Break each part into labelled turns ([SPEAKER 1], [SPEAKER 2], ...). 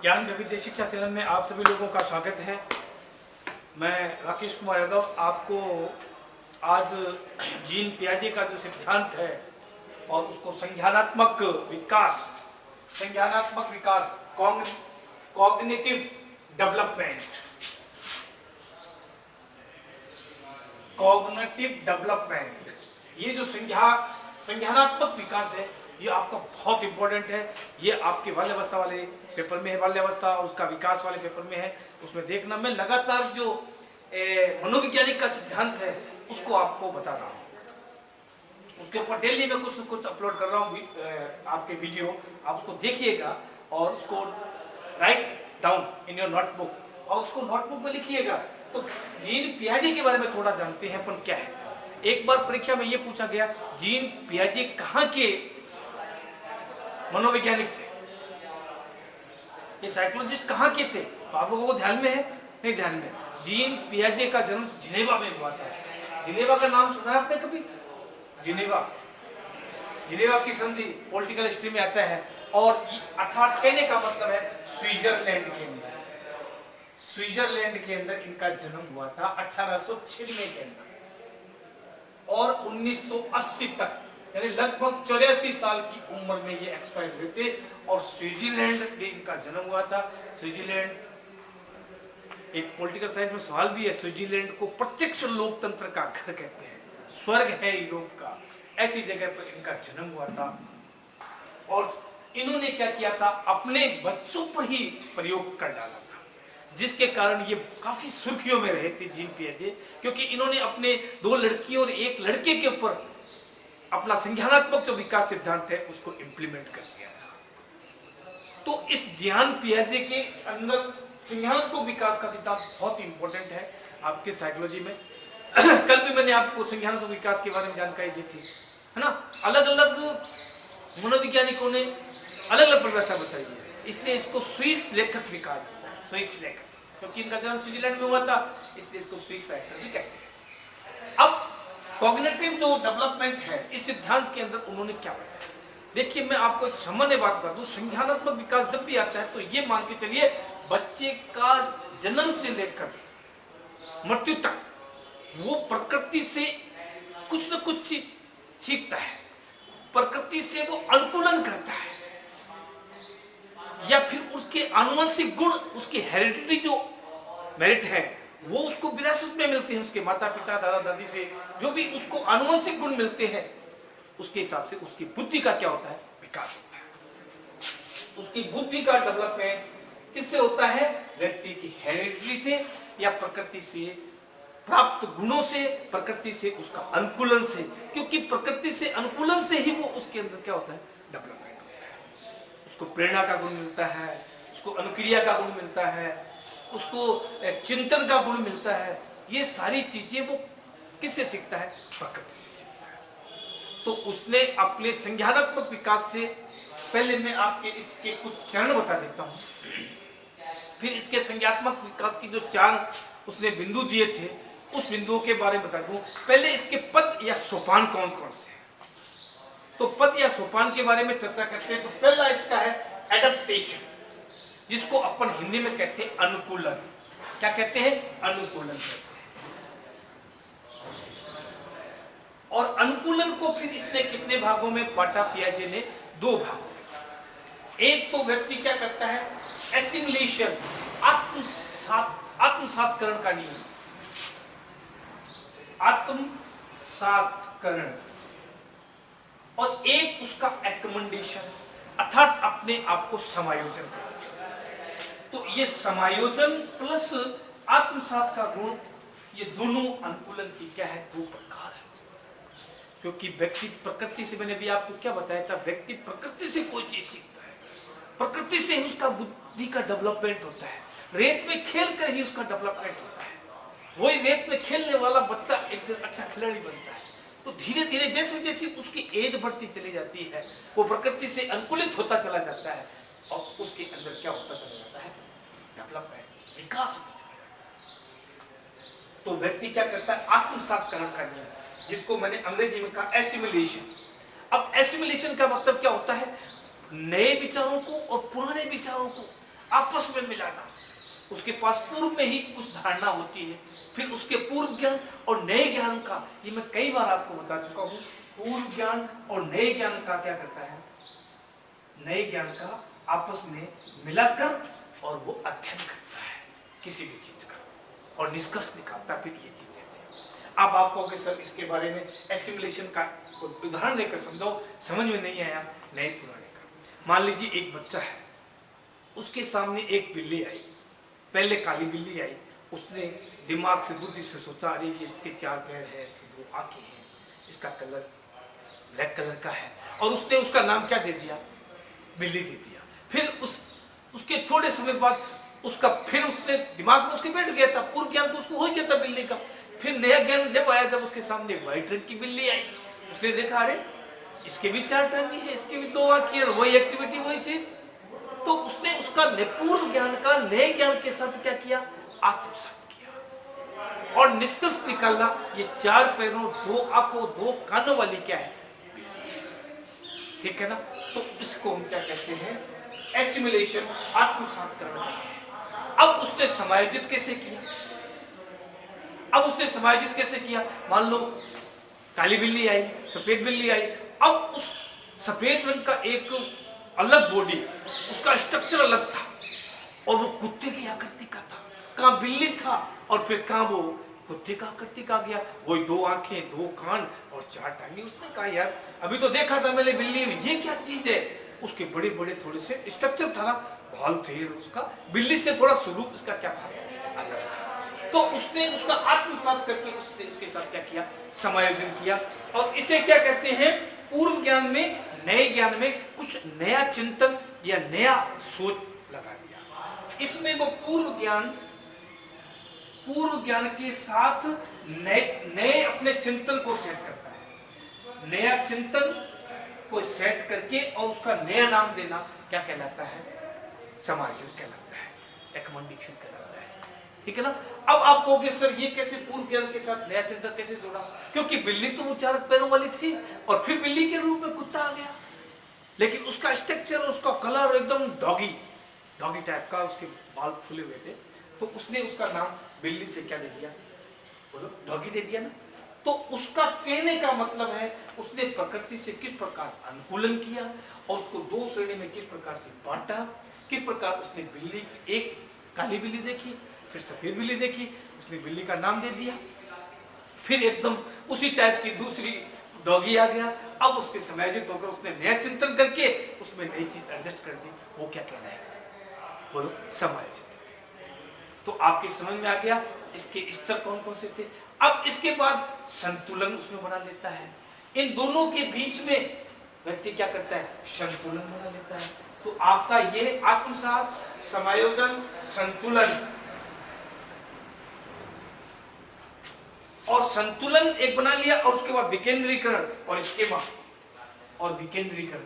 [SPEAKER 1] ज्ञान वैविध्य शिक्षा चैनल में आप सभी लोगों का स्वागत है। मैं राकेश कुमार यादव आपको आज जीन पियाजे का जो सिद्धांत है और उसको संज्ञानात्मक विकास कॉग्निटिव डेवलपमेंट, ये जो संज्ञानात्मक विकास है ये आपका बहुत इंपॉर्टेंट है। ये आपके बाल्यावस्था वाले पेपर में है, बाल्यावस्था और उसका विकास वाले पेपर में है। उसमें देखना, मैं लगातार जो मनोवैज्ञानिक का सिद्धांत है उसको आपको बता रहा हूँ। उसके ऊपर डेली मैं कुछ न कुछ अपलोड कर रहा हूँ आपके वीडियो, आप उसको देखिएगा और उसको write down in your notebook और उसको नोटबुक में लिखिएगा। तो जीन पियाजे के बारे में थोड़ा जानते हैं अपन क्या है। एक बार परीक्षा में ये पूछा गया जीन पियाजे कहाँ के मनोवैज्ञानिक थे, ये साइकोलॉजिस्ट कहाँ के थे, तो आप लोगों को ध्यान में है? नहीं ध्यान में। जीन पियाजे का जन्म जिनेवा में हुआ था। जिनेवा का नाम सुना है आपने कभी? जिनेवा की संधि पॉलिटिकल हिस्ट्री में आता है और अर्थात कहने का मतलब है स्विट्जरलैंड के अंदर इनका जन्म हुआ था 1896 के अंदर और 1980 तक, यानी लगभग 84 साल की उम्र में ये एक्सपायर हुए थे और स्विट्जरलैंड में इनका जन्म हुआ था। स्विट्जरलैंड, एक पॉलिटिकल साइंस में सवाल भी है, स्विट्जरलैंड को प्रत्यक्ष लोकतंत्र का घर कहते हैं, स्वर्ग है यूरोप का, ऐसी जगह पर इनका जन्म हुआ था। और इन्होंने क्या किया था, अपने बच्चों पर ही प्रयोग कर डाला था, जिसके कारण ये काफी सुर्खियों में रहे थे जीन पियाजे, क्योंकि इन्होंने अपने 2 लड़कियों और 1 लड़के के ऊपर अपना संज्ञानात्मक जो विकास सिद्धांत है उसको इंप्लीमेंट कर दिया था। तो इस ज्ञान पियाजे के अंदर संज्ञानात्मक विकास का सिद्धांत बहुत इंपॉर्टेंट है आपके साइकोलॉजी में। कल भी मैंने आपको संज्ञानात्मक विकास के बारे में जानकारी दी थी, है ना। अलग अलग मनोवैज्ञानिकों ने अलग अलग परिभाषा बताई है, इसलिए इसको स्विस लेखक भी कहा जाता है, स्विस लेखक, क्योंकि इनका जन्म स्विट्जरलैंड में हुआ था, इसलिए इसको स्विस लेखक भी कहते हैं। अब कॉग्निटिव जो डेवलपमेंट है, इस सिद्धांत के अंदर उन्होंने क्या बताया, देखिए मैं आपको एक सामान्य बात बता दूं। संज्ञानात्मक विकास जब भी आता है तो ये मान के चलिए बच्चे का जन्म से लेकर मृत्यु तक वो प्रकृति से कुछ न कुछ सीखता है, प्रकृति से वो अनुकूलन करता है, या फिर उसके आनुवंशिक गुण, उसकी हेरिडिटरी जो मेरिट है वो उसको विरासत में मिलते हैं, उसके माता पिता दादा दादी से जो भी उसको आनुवंशिक गुण मिलते हैं, उसके हिसाब से उसकी बुद्धि का क्या होता है, विकास होता है। उसकी बुद्धि का डेवलपमेंट किससे होता है, व्यक्ति की हेरिडिटरी से या प्रकृति से प्राप्त गुणों से, प्रकृति से उसका अनुकूलन से, क्योंकि प्रकृति से अनुकूलन से ही वो उसके अंदर क्या होता है, डेवलपमेंट होता है। उसको प्रेरणा का गुण मिलता है, उसको अनुक्रिया का गुण मिलता है, उसको चिंतन का गुण मिलता है। ये सारी चीजें वो किससे सीखता है, प्रकृति से सीखता है। तो उसने अपने संज्ञानात्मक विकास से पहले मैं आपके इसके कुछ चरण बता देता हूं, फिर इसके संज्ञानात्मक विकास की जो 4 उसने बिंदु दिए थे उस बिंदुओं के बारे में बता दूं। पहले इसके पद या सोपान कौन कौन से हैं, तो पद या सोपान के बारे में चर्चा करते हैं। तो पहला इसका है एडेप्टेशन, जिसको अपन हिंदी में कहते हैं अनुकूलन। क्या कहते हैं, अनुकूलन कहते हैं। और अनुकूलन को फिर इसने कितने भागों में बांटा, पियाजे ने 2 भागों में। एक तो व्यक्ति क्या करता है, एसिमिलेशन, आत्मसातकरण का नियम, आत्मसातकरण, और एक उसका एकमेंडेशन, अर्थात अपने आप को समायोजन करना। तो ये समायोजन प्लस आत्मसात का गुण, ये दोनों अनुकूलन की क्या है, 2 प्रकार है। क्योंकि व्यक्ति प्रकृति से, मैंने भी आपको क्या बताया था, व्यक्ति प्रकृति से कोई चीज सीखता है, प्रकृति से ही उसका बुद्धि का डेवलपमेंट होता है, रेत में खेल कर ही उसका डेवलपमेंट होता है। वही रेत में खेलने वाला बच्चा एक दिन अच्छा खिलाड़ी बनता है। तो धीरे धीरे जैसे जैसे उसकी एज बढ़ती चली जाती है, वो प्रकृति से अनुकूलित होता चला जाता है और उसके अंदर क्या होता चला जाता है, डेवलपमेंट, विकास होता चला जाता है। तो व्यक्ति क्या करता है, आत्मसातकरण का नियम, जिसको मैंने अंग्रेजी में कहा एसिमिलेशन। अब एसिमिलेशन का मतलब क्या होता है, नए विचारों को और पुराने विचारों को आपस में मिलाना, उसके पास पूर्व में ही कुछ धारणा होती है, फिर उसके पूर्व ज्ञान और नए ज्ञान का, ये मैं कई बार आपको बता चुका हूं, पूर्व ज्ञान और नए ज्ञान का क्या करता है, नए ज्ञान का आपस में मिलाकर और वो अध्ययन करता है किसी भी चीज का और निष्कर्ष निकालता है, फिर ये चीज ऐसी। अब आप कहोगे सर इसके बारे में एसिमुलेशन का उदाहरण देकर समझाओ, समझ में नहीं आया, नए पुराने का। मान लीजिए एक बच्चा है, उसके सामने एक बिल्ली आई, पहले काली बिल्ली आई, उसने दिमाग से बुद्धि से सोचा अरे ये इसके 4 पैर है, इसकी 2 आंखें हैं, इसका कलर ब्लैक कलर का है, और उसने उसका नाम क्या दे दिया, बिल्ली दे दिया। फिर उसके थोड़े समय बाद उसका फिर उसने दिमाग में उसके बैठ गया था, पूर्व ज्ञान तो उसको हो गया था बिल्ली का। फिर नया ज्ञान जब आया, जब उसके सामने व्हाइट रंग की बिल्ली आई, उसने देखा अरे इसके भी 4 टांगे हैं, इसके भी 2 आंखें हैं, वही एक्टिविटी वही चीज, तो उसने उसका पूर्व ज्ञान का नए ज्ञान के साथ क्या किया, आत्मसात किया और निष्कर्ष निकाला ये 4 पैरों 2 आंखों 2 कानों वाली क्या है, ठीक है ना। तो इसको हम क्या कहते हैं, एसिमुलेशन, आत्मसात करना। अब उसने समायोजित कैसे किया, अब उसने समायोजित कैसे किया, मान लो काली बिल्ली आई, सफेद बिल्ली आई, अब उस सफेद रंग का एक अलग बॉडी, उसका स्ट्रक्चर अलग था और वो कुत्ते की आकृति का था, कहां बिल्ली था और फिर कहां वो कुत्ते का आकृति का गया, वही 2 आंखें 2 कान और 4 टांगे। उसने कहा यार अभी तो देखा था मैंने बिल्ली में, ये क्या चीज है, उसके बड़े बड़े थोड़े से स्ट्रक्चर था ना, बाल थे, उसका बिल्ली से थोड़ा स्वरूप इसका क्या था, अलग था। तो उसने उसका आत्मसात करके उसने इसके साथ क्या किया, समायोजन किया, और इसे क्या कहते हैं, पूर्व ज्ञान में नए ज्ञान में कुछ नया चिंतन या नया सोच लगा दिया। इसमें वो पूर्व ज्ञान के साथ नए अपने चिंतन को सेट करता है, नया चिंतन को सेट करके और उसका नया नाम देना क्या कहलाता है, समायोजन कहलाता है, एकमंडेशन कहलाता है, ठीक है ना। अब आप कहोगे सर ये कैसे पूर्व ज्ञान के साथ नया चिंतन कैसे जोड़ा, क्योंकि बिल्ली तो वो 4 पैरों वाली थी और फिर बिल्ली के रूप में कुत्ता आ गया, लेकिन उसका स्ट्रक्चर, उसका कलर एकदम डॉगी टाइप का, उसके बाल फूले हुए थे, तो उसने उसका नाम बिल्ली से क्या दे दिया, बोलो डॉगी दे दिया ना। तो उसका कहने का मतलब है उसने प्रकृति से किस प्रकार अनुकूलन किया और उसको 2 श्रेणी में किस प्रकार से बांटा, किस प्रकार उसने बिल्ली, एक काली बिल्ली देखी, फिर सफेद बिल्ली देखी, उसने बिल्ली का नाम दे दिया, फिर एकदम उसी टाइप की दूसरी डॉगी आ गया, अब उसके समायोजित होकर उसने नया चिंतन करके उसमें नई चीज एडजस्ट कर दी, वो क्या कहलाएगा, बोलो समायोजित। तो आपकी समझ में आ गया इसके स्तर कौन कौन से थे। अब इसके बाद संतुलन उसमें बना लेता है, इन दोनों के बीच में व्यक्ति क्या करता है, संतुलन बना लेता है। तो आपका ये आत्मसात, समायोजन, संतुलन, और संतुलन एक बना लिया, और उसके बाद विकेंद्रीकरण और स्कीमा, और विकेंद्रीकरण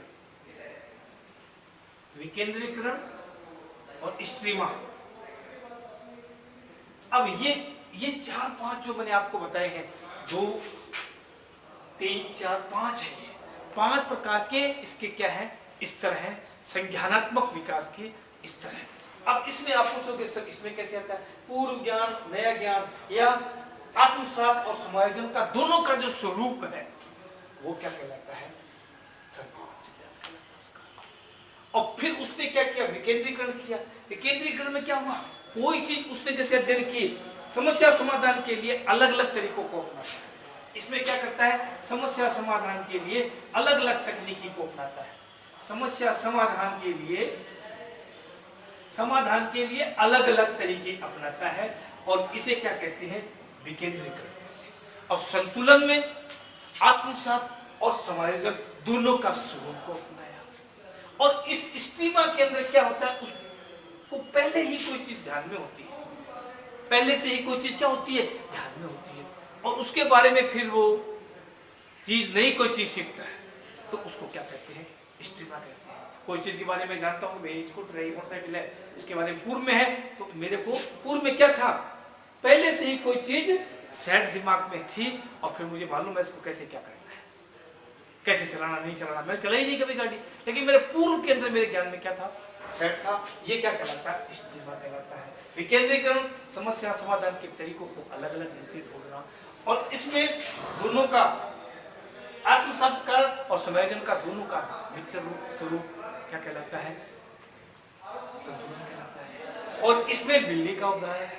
[SPEAKER 1] और स्ट्रीमा। अब ये 4-5 जो मैंने आपको बताए हैं, 2, 3, 4, 5 है, ये 5 प्रकार के इसके क्या है, स्तर हैं, संज्ञानात्मक विकास के स्तर हैं। अब इसमें आप पूछोगे सर इसमें कैसे आता है, पूर्व ज्ञान, नया ज्ञान या आत्मसात और समायोजन का दोनों का जो स्वरूप है वो क्या कहलाता है, संतुलन सिद्धांत कहलाता है उसका। और फिर उसने क्या किया, विकेंद्रीकरण किया। विकेंद्रीकरण में क्या हुआ, कोई चीज उसने जैसे अध्ययन की, समस्या समाधान के लिए अलग अलग तरीकों को अपनाता है। इसमें क्या करता है, समस्या समाधान के लिए अलग अलग तकनीकी को अपनाता है, समस्या समाधान के लिए अलग अलग तरीके अपनाता है, और इसे क्या कहते हैं, विकेंद्रीकरण कहते हैं। और संतुलन में आत्मसात और समायोजन दोनों का स्वरूप को अपनाया। और इस स्टीमा के अंदर क्या होता है, उसको पहले ही कोई चीज ध्यान में होती है, पहले से ही कोई चीज क्या होती है, ध्यान में होती है, और उसके बारे में फिर वो चीज नई कोई चीज सीखता है, तो उसको क्या कहते हैं, स्टीमा कहते हैं। कोई चीज के बारे में जानता हूँ, मेरी स्कूटर है, मोटरसाइकिल है, इसके बारे में पूर्व में है, तो मेरे को पूर्व में क्या था, पहले से ही कोई चीज सेट दिमाग में थी, और फिर मुझे मालूम है इसको कैसे क्या करना है, कैसे चलाना नहीं चलाना। मैंने चलाई नहीं कभी गाड़ी, लेकिन मेरे पूर्व के अंदर मेरे ज्ञान में क्या था, सेट था, ये क्या कहलाता है? स्टिग्मा कहलाता है। विकेंद्रीकरण समस्या समाधान के तरीकों को अलग अलग ढंग से ढूंढना, और इसमें दोनों का आत्मसात्कार और समायोजन का दोनों का मिक्सर रूप स्वरूप क्या कहलाता है? संतुलन कहलाता है। और इसमें बिल्ली का उदाहरण,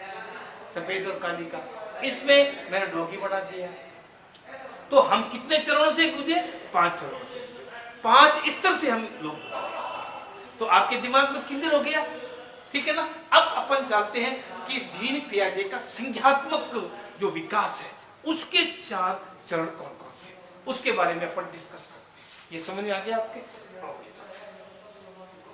[SPEAKER 1] सफेद और काली का, इसमें मैंने डॉगी बना दिया। तो हम कितने चरणों से गुजरे? 5 चरणों से गुजरे, 5 स्तर से हम लोग गुजरे। तो आपके दिमाग में क्लियर हो गया, ठीक है ना? अब अपन जानते हैं कि जीन पियाजे का संज्ञात्मक जो विकास है उसके 4 चरण कौन कौन से, उसके बारे में अपन डिस्कस करते हैं। ये समझ में आ गया आपके?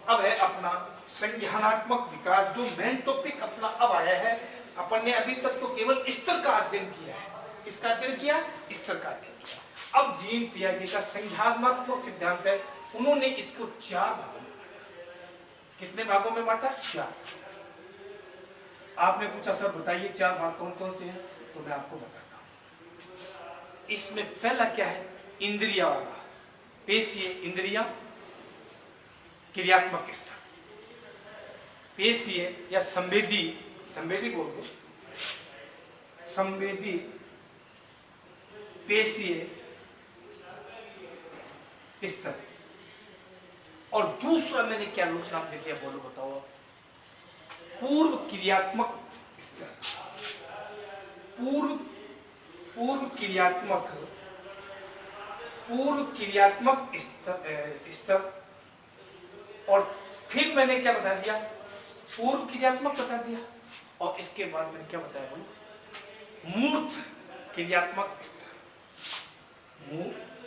[SPEAKER 1] अब है अपना संज्ञानात्मक विकास, जो मेन टॉपिक अपना अब आया है। अपन ने अभी तक तो केवल स्तर का अध्ययन किया है। किसका अध्ययन किया? स्तर का अध्ययन किया। अब जीन पियाजे का संज्ञानात्मक सिद्धांत है, उन्होंने इसको 4 भागों में, कितने भागों में बांटा? 4। आपने पूछा सर बताइए 4 भाग कौन कौन से हैं, तो मैं आपको बताता हूं। इसमें पहला क्या है? इंद्रिया वाला, पेशीय इंद्रिया, क्रियात्मक स्तर, पेशीय या संवेदी, संवेदी बोल दो, संवेदी, पेशीय स्तर। और दूसरा मैंने क्या नाम दे दिया, बोलो बताओ? पूर्व क्रियात्मक स्तर, पूर्व क्रियात्मक स्तर। और फिर मैंने क्या बता दिया? पूर्व क्रियात्मक बता दिया। और इसके बाद मैंने क्या बताया? बोलो, मूर्त क्रियात्मक स्तर,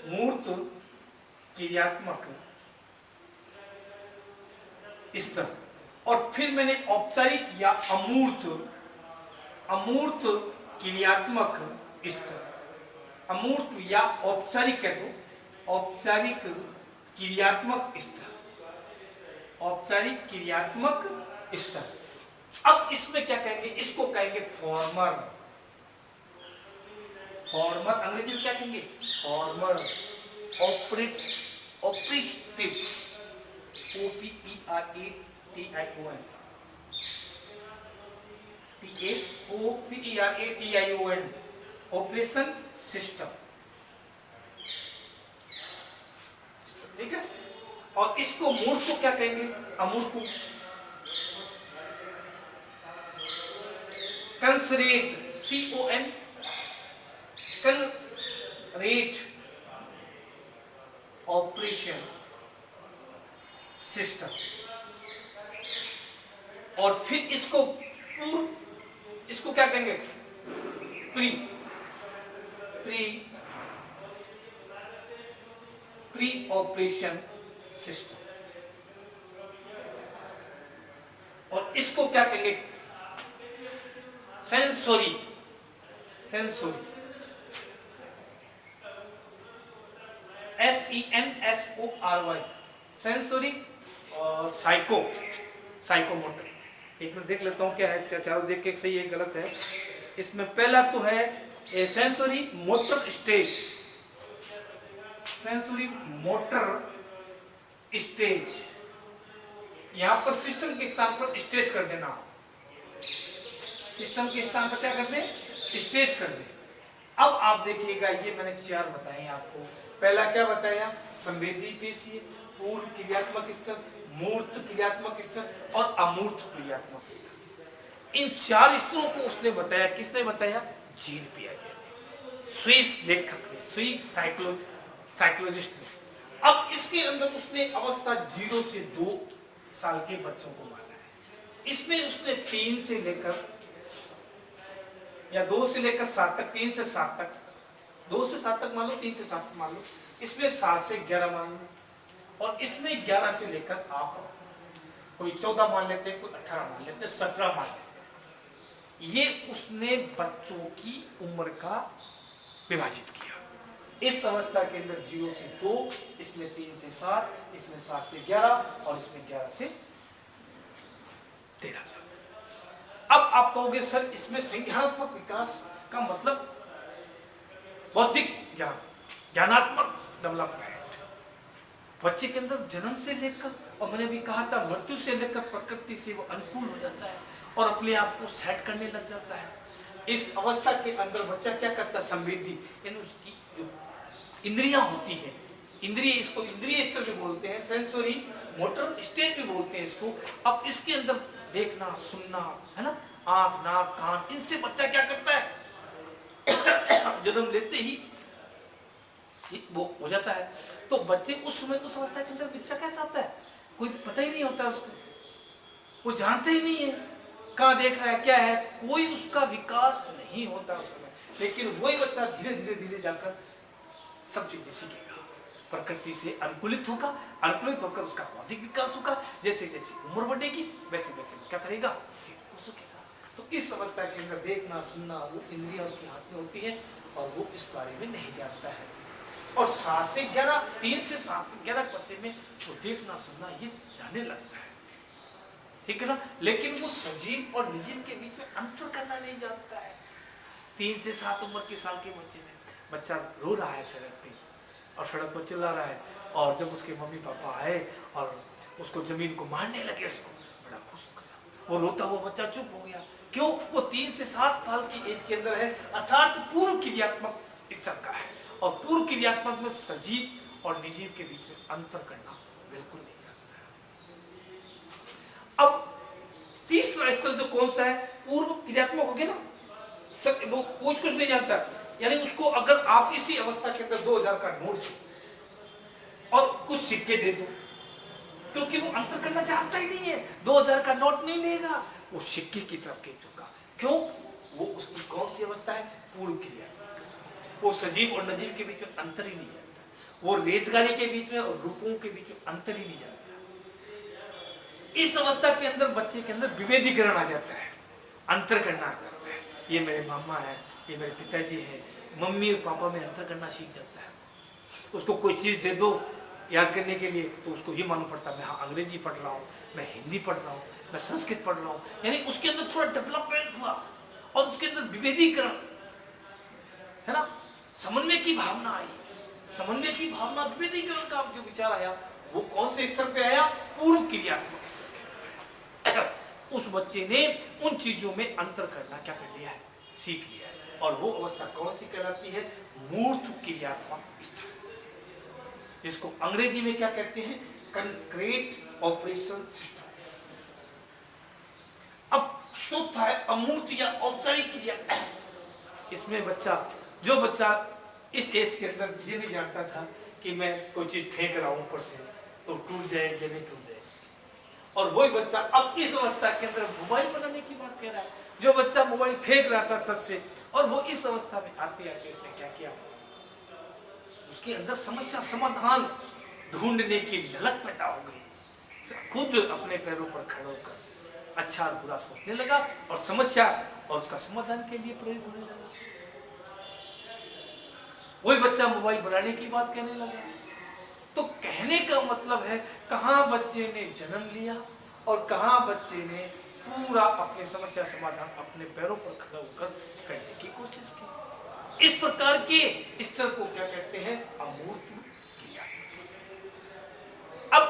[SPEAKER 1] मूर्त क्रियात्मक स्तर। और फिर मैंने औपचारिक या अमूर्त क्रियात्मक स्तर, अमूर्त या औपचारिक कह दो, औपचारिक क्रियात्मक स्तर, औपचारिक क्रियात्मक स्तर। अब इसमें क्या कहेंगे? इसको कहेंगे फॉर्मर। फॉर्मर अंग्रेजी में क्या कहेंगे? Farmer, operative, OPERATION, operation system, ठीक है? और इसको मूर्त को क्या कहेंगे? अमूर्त को कंसरेट, CON, कंसरेट ऑपरेशन सिस्टम। और फिर इसको क्या कहेंगे? Pre operation system. और इसको क्या कहेंगे? Sensory, SENSORY, sensory. और साइकोमोटर। एक मिनट देख लेता हूं क्या है, चारों देख के सही है गलत है। इसमें पहला तो है sensory motor stage, sensory motor stage. यहां पर सिस्टम के स्थान पर स्टेज कर देना, सिस्टम के स्थान पर क्या कर दे? स्टेज कर दे। अब आप देखिएगा, ये मैंने 4 बताए आपको। पहला क्या बताया? संवेदी पेशीय, पूर्व क्रियात्मक स्तर, मूर्त क्रियात्मक स्तर और अमूर्त क्रियात्मक स्तर। इन 4 स्तरों को उसने बताया। किसने बताया? जीन पियाजे ने, स्विस लेखक ने, स्विस साइकोलॉजिस्ट ने। अब इसके अंदर उसने अवस्था 0 से 2 साल के बच्चों को माना है। इसमें उसने 3 से लेकर या 2 से लेकर 7 तक, 3 से 7 तक, 2 से 7 तक मान लो, 3 से 7 तक मान लो, इसमें 7 से 11 मान लो, और इसमें 11 से लेकर आप कोई 14 मान लेते हैं, कोई 18 मान लेते हैं, 17 मान लेते हैं। ये उसने बच्चों की उम्र का विभाजित किया। इस अवस्था के अंदर 0 से 2, इसमें 3 से 7, इसमें 7 से 11 और इसमें 11 से 13 साल। अब आप कहोगे सर इसमें संज्ञानात्मक विकास का मतलब बौद्धिक ज्ञान, ज्ञानात्मक डेवलपमेंट, बच्चे के अंदर जन्म से लेकर और मैंने भी कहा था मृत्यु से लेकर प्रकृति से वो अनुकूल हो जाता है और अपने आप को सेट करने लग जाता है। इस अवस्था के अंदर बच्चा क्या करता है, संवेदी यानी उसकी जो इंद्रियां होती है, इंद्रिय, इसको इंद्रिय स्तर भी बोलते हैं, सेंसरी मोटर स्टेज भी बोलते हैं इसको। अब इसके अंदर देखना सुनना है ना, आंख नाक कान, इनसे बच्चा क्या करता है जन्म लेते ही वो हो जाता है। तो बच्चे उस समय उस अवस्था के अंदर बच्चा कैसा आता है, कोई पता ही नहीं होता उसको, वो जानते ही नहीं है कहाँ देख रहा है क्या है, कोई उसका विकास नहीं होता उस समय। लेकिन वही बच्चा धीरे धीरे धीरे जाकर सब चीजें सीखेगा, प्रकृति से अनुकूलित होगा, अनुकूलित होकर उसका बौद्धिक विकास होगा। जैसे जैसे उम्र बढ़ेगी वैसे वैसे क्या करेगा, वो सीखेगा। तो इस अवस्था के अंदर देखना सुनना वो इंद्रियां उसके हाथ में होती है और वो इस बारे में नहीं जानता है। और 7 से 11, 3 से 7, 11 बच्चे में वो देखना सुनना ये जानने लगता है, ठीक है ना। लेकिन वो सजीव और निर्जीव के बीच में अंतर करना नहीं जानता है। 3 से 7 उम्र के साल के बच्चे में बच्चा रो रहा है सड़क पे और सड़क पर चिल्ला रहा है, और जब उसके मम्मी पापा आए और उसको जमीन को मारने लगे, उसको बड़ा खुश हो गया, वो रोता हुआ बच्चा चुप हो गया। क्यों, वो 3 से 7 साल की एज के अंदर है, अर्थात पूर्व क्रियात्मक स्तर का है। और पूर्व क्रियात्मक में सजीव और निर्जीव के बीच में अंतर करना बिल्कुल नहीं जानता है। अब तीसरा स्तर जो कौन सा है, पूर्व क्रियात्मक हो गया ना, वो कुछ नहीं जानता। यानी उसको अगर आप इसी अवस्था के अंदर 2000 का नोट और कुछ सिक्के दे दो, क्योंकि वो अंतर करना चाहता ही नहीं है, 2000 का नोट नहीं लेगा, वो सिक्के की तरफ खींच चुका। क्यों, वो उसकी कौन सी अवस्था है, पूर्व क्रिया। वो सजीव और निर्जीव के बीच में अंतर ही नहीं जानता, वो रेजगारी के बीच में और रूपों के बीच में अंतर ही नहीं जानता। इस अवस्था के अंदर बच्चे के अंदर विभेदीकरण आ जाता है, अंतर करना आ जाता है। ये मेरे मामा है, ये मेरे पिताजी है, मम्मी और पापा में अंतर करना सीख जाता है। उसको कोई चीज दे दो याद करने के लिए तो उसको ही मालूम पड़ता है, मैं हाँ अंग्रेजी पढ़ रहा हूँ, मैं हिंदी पढ़ रहा हूँ, मैं संस्कृत पढ़ रहा हूँ। यानी उसके अंदर थोड़ा डेवलपमेंट हुआ और उसके अंदर विभेदीकरण है ना, समन्वय की भावना आई। समन्वय की भावना, विभेदीकरण का जो विचार आया वो कौन से स्तर पे आया, पूर्व क्रियात्मक स्तर पे। उस बच्चे ने उन चीजों में अंतर करना क्या कर लिया है, सीख लिया है। और वो अवस्था कौन सी कहलाती है, मूर्त क्रियात्मक स्तर, जिसको अंग्रेजी में क्या कहते हैं, कंक्रीट ऑपरेशन सिस्टम। अब चौथा है अमूर्त या औपचारिक क्रिया। इसमें बच्चा, जो बच्चा इस एज के अंदर ये नहीं जानता था कि मैं कोई चीज फेंक रहा हूं ऊपर से तो टूट जाए या नहीं टूट जाए, और वही बच्चा अब इस अवस्था के अंदर मोबाइल बनाने की बात कह रहा है। जो बच्चा मोबाइल फेंक रहा था छत से, और वो इस अवस्था में आते आते उसने क्या किया, उसके अंदर समस्या समाधान ढूंढने की ललक पैदा हो गई। खुद अपने पैरों पर खड़े होकर अच्छा और बुरा सोचने लगा और समस्या और उसका समाधान के लिए प्रेरित होने लगा। वही बच्चा मोबाइल बनाने की बात कहने लगा। तो कहने का मतलब है, कहां बच्चे ने जन्म लिया और कहां बच्चे ने पूरा अपनी समस्या समाधान अपने पैरों पर खड़ा होकर करने की कोशिश की। इस प्रकार के स्तर को क्या कहते हैं, अमूर्त क्रिया। अब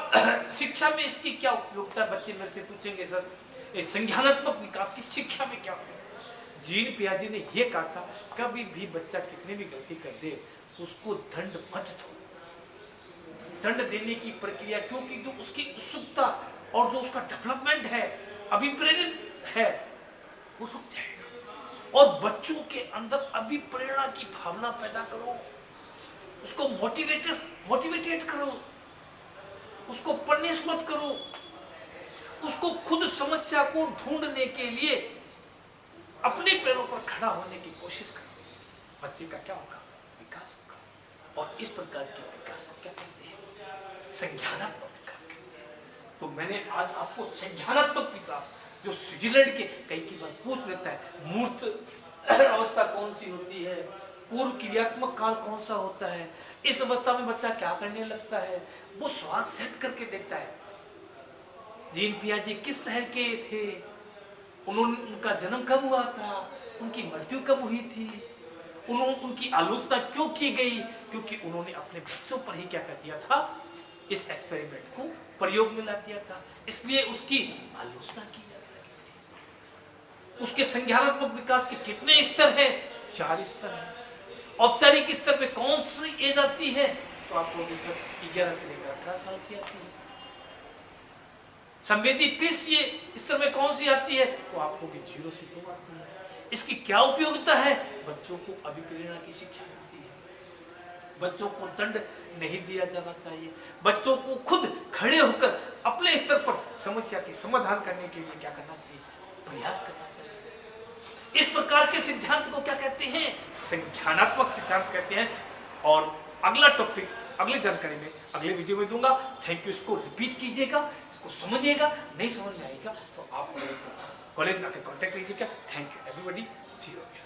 [SPEAKER 1] शिक्षा में इसकी क्या उपयोगिता है, बच्चे मेरे से पूछेंगे सर इस संज्ञानात्मक विकास की शिक्षा में क्या उपयोग। जीन पियाजे ने यह कहा था, कभी भी बच्चा कितनी भी गलती कर दे उसको दंड मत दो, दंड देने की प्रक्रिया, क्योंकि जो उसकी उत्सुकता और जो उसका डेवलपमेंट है, अभिप्रेरित है, वो रुक जाएगा। और बच्चों के अंदर अभिप्रेरणा की भावना पैदा करो, उसको मोटिवेटेड करो, उसको पनिश मत करो, उसको खुद समस्या को ढूंढने के लिए अपने पैरों पर खड़ा होने की कोशिश करो। बच्चे का क्या होगा, विकास होगा। और इस प्रकार के विकास को क्या कहते हैं, संज्ञानात्मक विकास कहते हैं। तो मैंने आज आपको संज्ञानात्मक विकास, जो स्विट्जरलैंड के कई बार पूछ लेता है, मूर्त अवस्था कौन सी होती है, पूर्व क्रियात्मक काल कौन सा होता है, इस अवस्था में बच्चा क्या करने लगता है, वो सवाल सेट करके देखता है। जीन पियाजे किस शहर के थे, उनका जन्म कब हुआ था, उनकी मृत्यु कब हुई थी, उनकी आलोचना क्यों की गई, क्योंकि उन्होंने अपने बच्चों पर ही क्या कर दिया था, इस एक्सपेरिमेंट को प्रयोग में ला दिया था, इसलिए उसकी आलोचना की जाती है। उसके संज्ञानात्मक विकास के कितने स्तर हैं? 4 स्तर हैं। औपचारिक स्तर पे कौन सी एज आती है? तो आपको 11 से लेकर 18 साल की आती है। संवेदी पेशीय स्तर में कौन सी आती है? तो आपको 0 से 2 आती है। इसकी क्या उपयोगिता है? बच्चों को अभिप्रेरणा की शिक्षा मिलती है, बच्चों को दंड नहीं दिया जाना चाहिए, बच्चों को खुद खड़े होकर अपने स्तर पर समस्या के समाधान करने के लिए क्या करना चाहिए? प्रयास करना चाहिए। इस प्रकार के सिद्धांत को क्या कहते हैं? संज्ञानात्मक सिद्धांत कहते हैं। और अगला टॉपिक अगली जानकारी में अगले वीडियो में दूंगा। Thank you. इसको रिपीट कीजिएगा, इसको समझिएगा। नहीं समझ में आएगा तो आप कॉलेज में आकर कॉन्टेक्ट कीजिएगा। Thank you everybody, see you again.